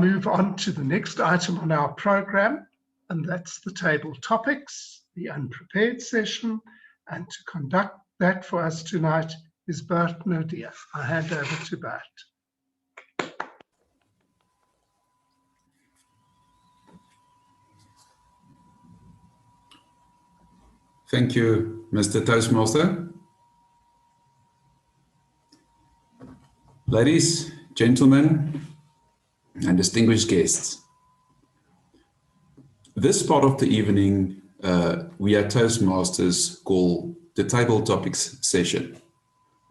move on to the next item on our program, and that's the table topics, the unprepared session. And to conduct that for us tonight is Bert Naude. I hand over to Bert. Thank you, Mr. Toastmaster. Ladies, gentlemen, and distinguished guests, this part of the evening we at Toastmasters call the table topics session.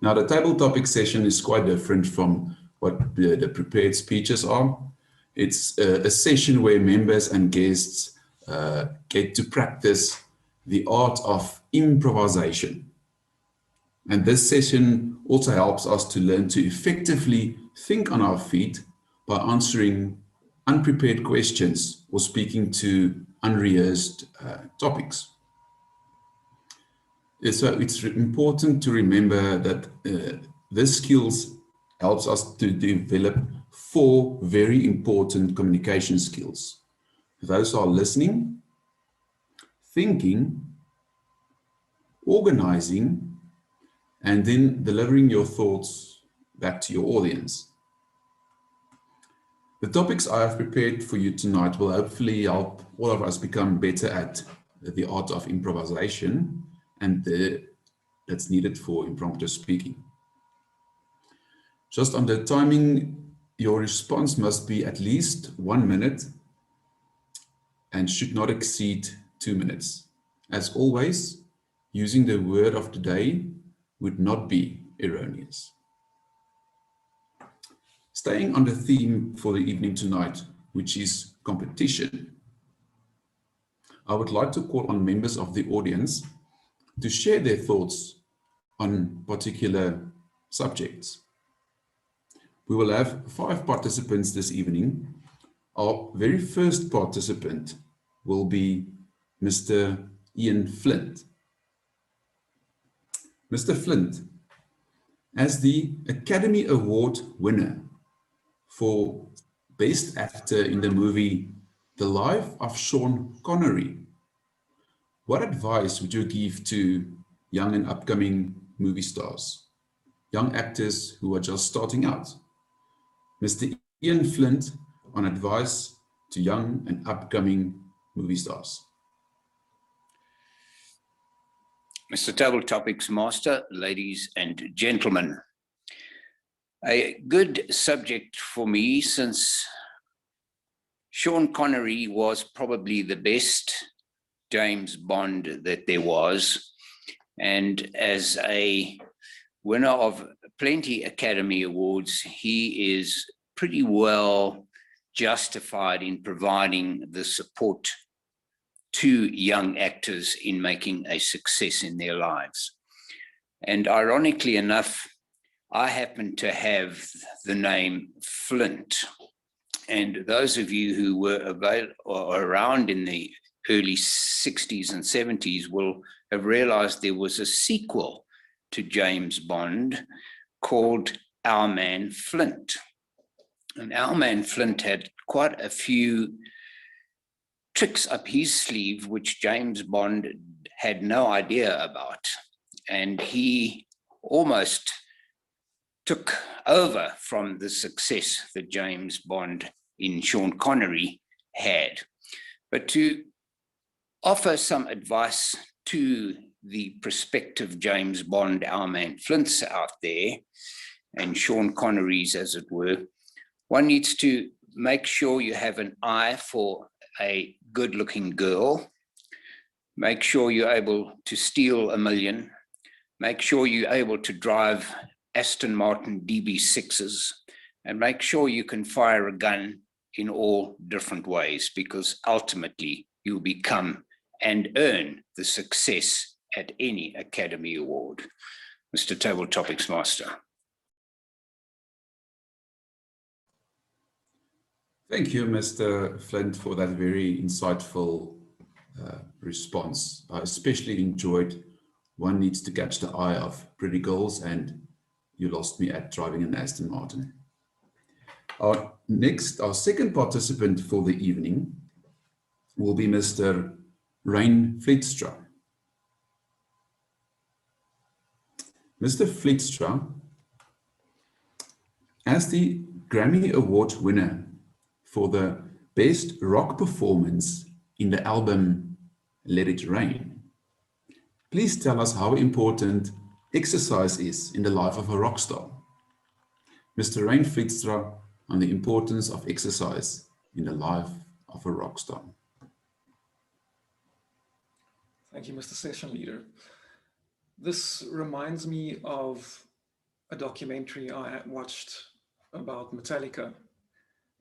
Now, the table topics session is quite different from what the prepared speeches are. It's a session where members and guests get to practice the art of improvisation. And this session also helps us to learn to effectively think on our feet by answering unprepared questions or speaking to unrehearsed topics. So it's important to remember that this skills helps us to develop 4 very important communication skills. Those are listening, thinking, organizing, and then delivering your thoughts back to your audience. The topics I have prepared for you tonight will hopefully help all of us become better at the art of improvisation and that's needed for impromptu speaking. Just on the timing, your response must be at least 1 minute and should not exceed 2 minutes. As always, using the word of the day would not be erroneous. Staying on the theme for the evening tonight, which is competition, I would like to call on members of the audience to share their thoughts on particular subjects. We will have 5 participants this evening. Our very first participant will be Mr. Ian Flint. Mr. Flint, as the Academy Award winner for Best Actor in the movie The Life of Sean Connery, what advice would you give to young and upcoming movie stars, young actors who are just starting out? Mr. Ian Flint on advice to young and upcoming movie stars. Mr. Table Topics Master, ladies and gentlemen, a good subject for me, since Sean Connery was probably the best James Bond that there was, and as a winner of plenty Academy Awards, he is pretty well justified in providing the support to young actors in making a success in their lives. And ironically enough, I happen to have the name Flint. And those of you who were around in the early 60s and 70s will have realized there was a sequel to James Bond called Our Man Flint. And Our Man Flint had quite a few tricks up his sleeve which James Bond had no idea about. And he almost took over from the success that James Bond in Sean Connery had. But to offer some advice to the prospective James Bond, Our Man Flints out there, and Sean Connery's, as it were, one needs to make sure you have an eye for a good-looking girl, make sure you're able to steal $1 million, make sure you're able to drive Aston Martin DB6s, and make sure you can fire a gun in all different ways, because ultimately you'll become and earn the success at any Academy Award. Mr. Table Topics Master. Thank you, Mr. Flint, for that very insightful response. I especially enjoyed one needs to catch the eye of pretty girls, and you lost me at driving an Aston Martin. Our Next, our second participant for the evening will be Mr. Rein Vlietstra. Mr. Vlietstra, as the Grammy Award winner for the Best Rock Performance in the album Let It Rain, please tell us how important exercise is in the life of a rock star. Mr. Rein Vlietstra on the importance of exercise in the life of a rock star. Thank you, Mr. Session Leader. This reminds me of a documentary I watched about Metallica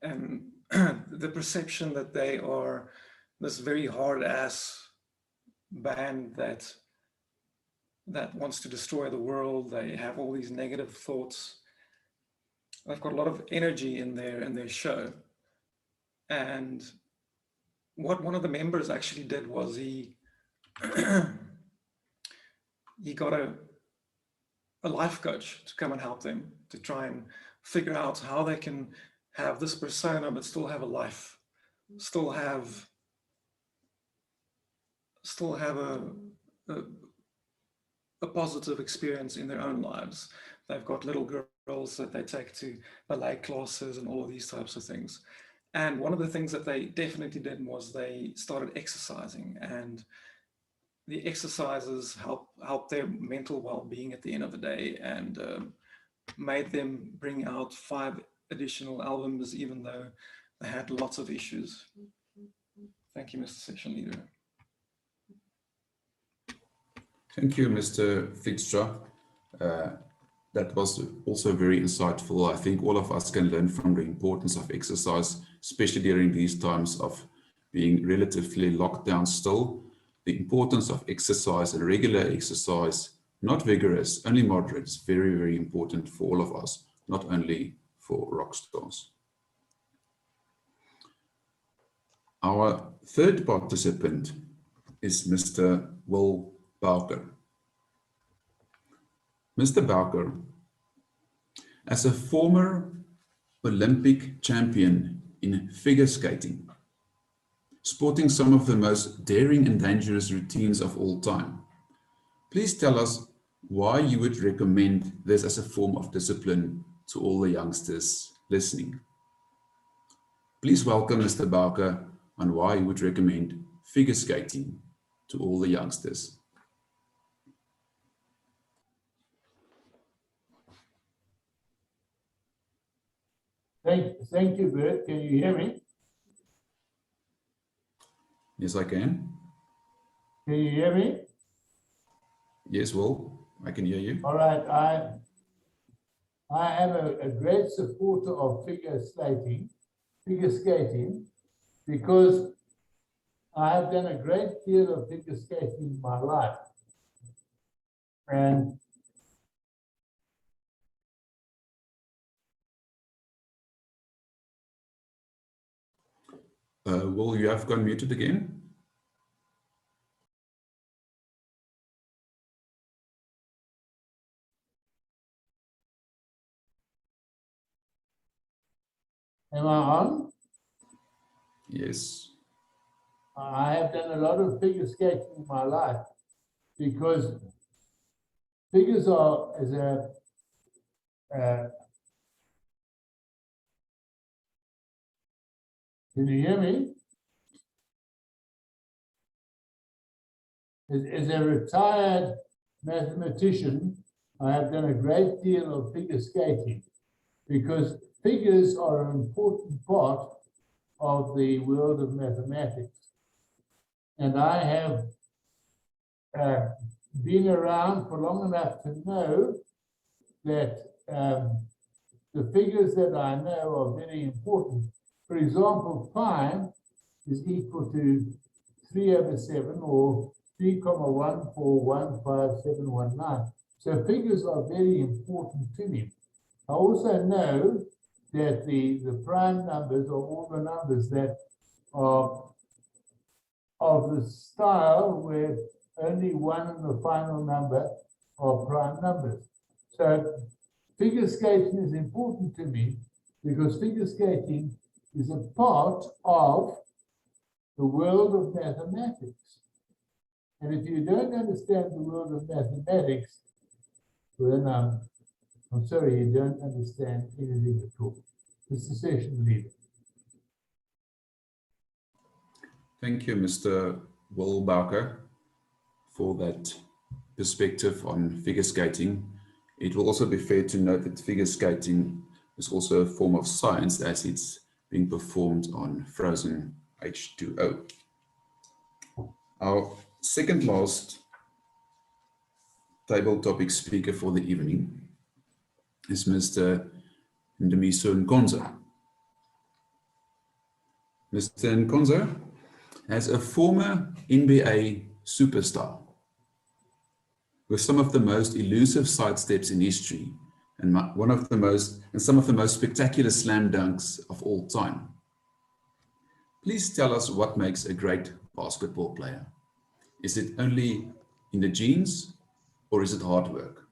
and the perception that they are this very hard-ass band that wants to destroy the world. They have all these negative thoughts. They've got a lot of energy in their show. And what one of the members actually did was he got a life coach to come and help them to try and figure out how they can have this persona but still have a life, still have a positive experience in their own lives. They've got little girls that they take to ballet classes and all of these types of things. And one of the things that they definitely did was they started exercising, and the exercises help their mental well-being at the end of the day, and made them bring out 5 additional albums, even though they had lots of issues. Thank you, Mr. Session Leader. Thank you, Mr. Vlietstra. That was also very insightful. I think all of us can learn from the importance of exercise, especially during these times of being relatively locked down still. The importance of exercise, a regular exercise, not vigorous, only moderate, is very, very important for all of us, not only for rock stars. Our third participant is Mr. Will Bowker. Mr. Bowker, as a former Olympic champion in figure skating, sporting some of the most daring and dangerous routines of all time, please tell us why you would recommend this as a form of discipline to all the youngsters listening. Please welcome Mr. Bowker on why you would recommend figure skating to all the youngsters. Thank you, Bert. Can you hear me? Yes, I can. Can you hear me? Yes, Will, I can hear you. All right. I am a great supporter of figure skating, because I have done a great deal of figure skating in my life. And Will, you have gone muted again. am I on? Yes. I have done a lot of figure skating in my life because figures are, as a can you hear me? As a retired mathematician, I have done a great deal of figure skating because figures are an important part of the world of mathematics. And I have been around for long enough to know that the figures that I know are very important. For example, pi is equal to 3/7 or 3,1415719. So figures are very important to me. I also know that the prime numbers are all the numbers that are of the style where only one and the final number are prime numbers. So figure skating is important to me because figure skating is a part of the world of mathematics. And if you don't understand the world of mathematics, then I'm sorry, you don't understand anything at all. Mr. Session Leader. Thank you, Mr. Wilbacher, for that perspective on figure skating. It will also be fair to note that figure skating is also a form of science as it's being performed on frozen H2O. Our second last table topic speaker for the evening is Mr. Ndemiso Nkonzo. Mr. Nkonzo as a former NBA superstar with some of the most elusive sidesteps in history and some of the most spectacular slam dunks of all time. Please tell us what makes a great basketball player. Is it only in the genes or is it hard work?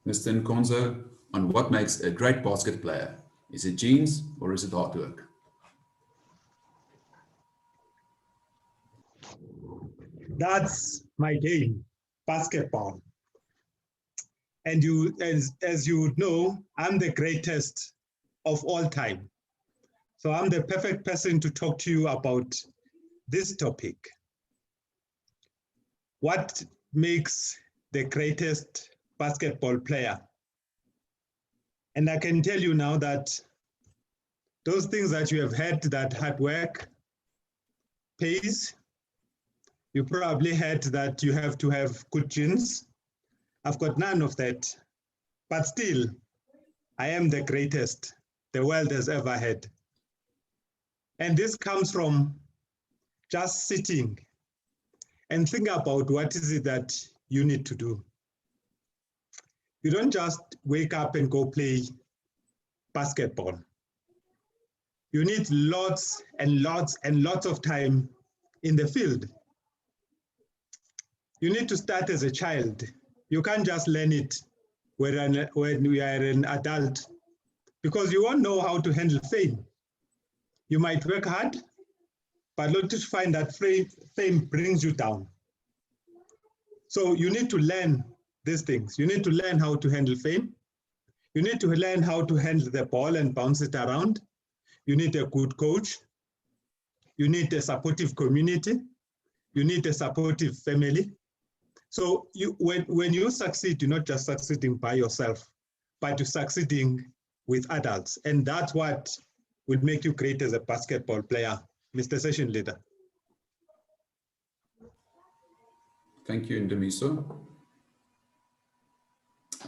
Mr. Nkonzo, on what makes a great basket player. Is it genes or is it hard work? That's my game, basketball. And you, as you would know, I'm the greatest of all time. So I'm the perfect person to talk to you about this topic. What makes the greatest basketball player? And I can tell you now that those things that you have heard, that hard work pays, you probably heard that you have to have good genes. I've got none of that, but still, I am the greatest the world has ever had. And this comes from just sitting and think about what is it that you need to do. You don't just wake up and go play basketball. You need lots and lots and lots of time in the field. You need to start as a child. You can't just learn it when you are an adult, because you won't know how to handle fame. You might work hard, but not to find that fame brings you down. So you need to learn these things. You need to learn how to handle fame. You need to learn how to handle the ball and bounce it around. You need a good coach. You need a supportive community. You need a supportive family. So when you succeed, you're not just succeeding by yourself, but you're succeeding with adults. And that's what will make you great as a basketball player, Mr. Session Leader. Thank you, Ndemiso.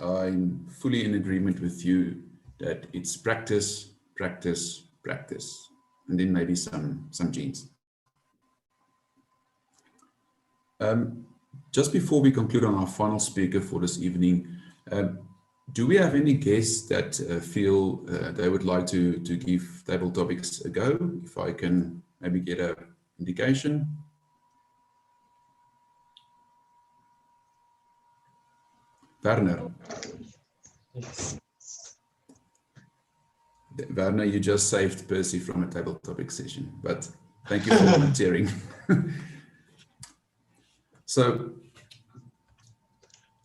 I'm fully in agreement with you that it's practice, practice, practice, and then maybe some genes. Just before we conclude on our final speaker for this evening, do we have any guests that feel they would like to give table topics a go? If I can maybe get an indication. Werner. Yes. Werner, you just saved Percy from a table topic session, but thank you for volunteering. So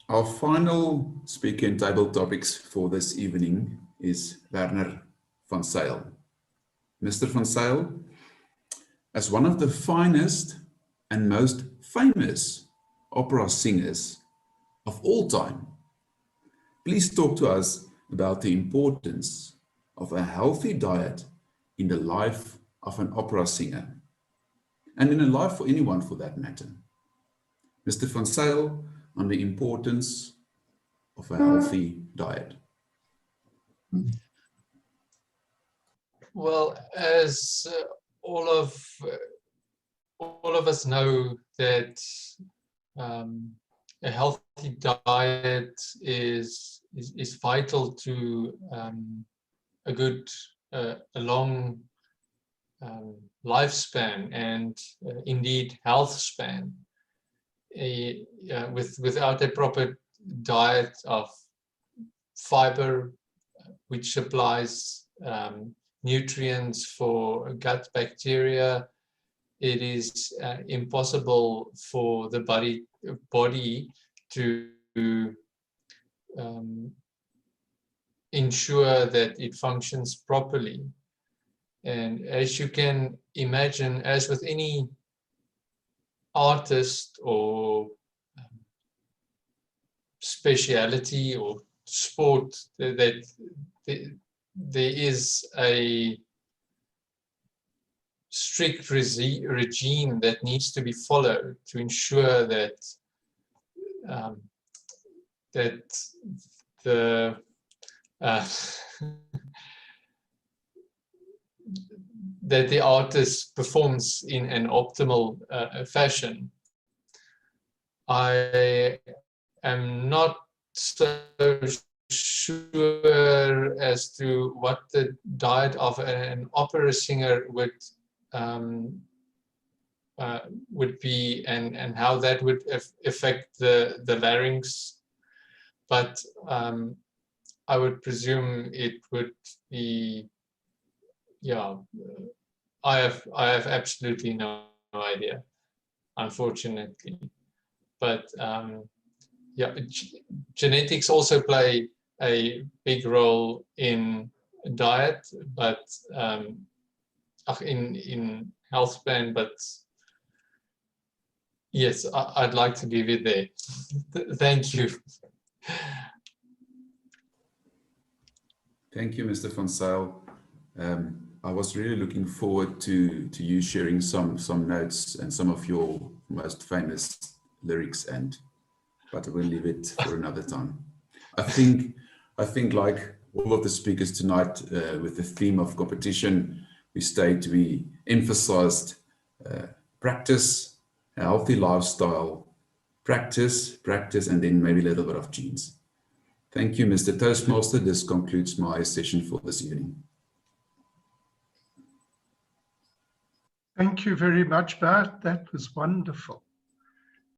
our final speaker in table topics for this evening is Werner van Zyl. Mr. van Zyl, as one of the finest and most famous opera singers of all time, please talk to us about the importance of a healthy diet in the life of an opera singer, and in a life for anyone for that matter. Mr. van Zyl, on the importance of a healthy diet. Well, as all of us know, that a healthy diet is vital to a good, a long lifespan, and indeed health span. Without a proper diet of fiber, which supplies nutrients for gut bacteria, it is impossible for the body to ensure that it functions properly. And as you can imagine, as with any artist or speciality or sport, that there is a strict regime that needs to be followed to ensure that that the that the artist performs in an optimal fashion. I am not so sure as to what the diet of an opera singer would be, and how that would affect the larynx, but I would presume it would be, yeah. I have absolutely no idea, unfortunately. But yeah, genetics also play a big role in diet, but in health span. But yes, I'd like to leave it there. Thank you. Thank you, Mr. van Zyl. I was really looking forward to you sharing some notes and some of your most famous lyrics, but we'll leave it for another time. I think like all of the speakers tonight, with the theme of competition, we emphasized practice, a healthy lifestyle, practice, and then maybe a little bit of genes. Thank you, Mr. Toastmaster. This concludes my session for this evening. Thank you very much, Bert. That was wonderful.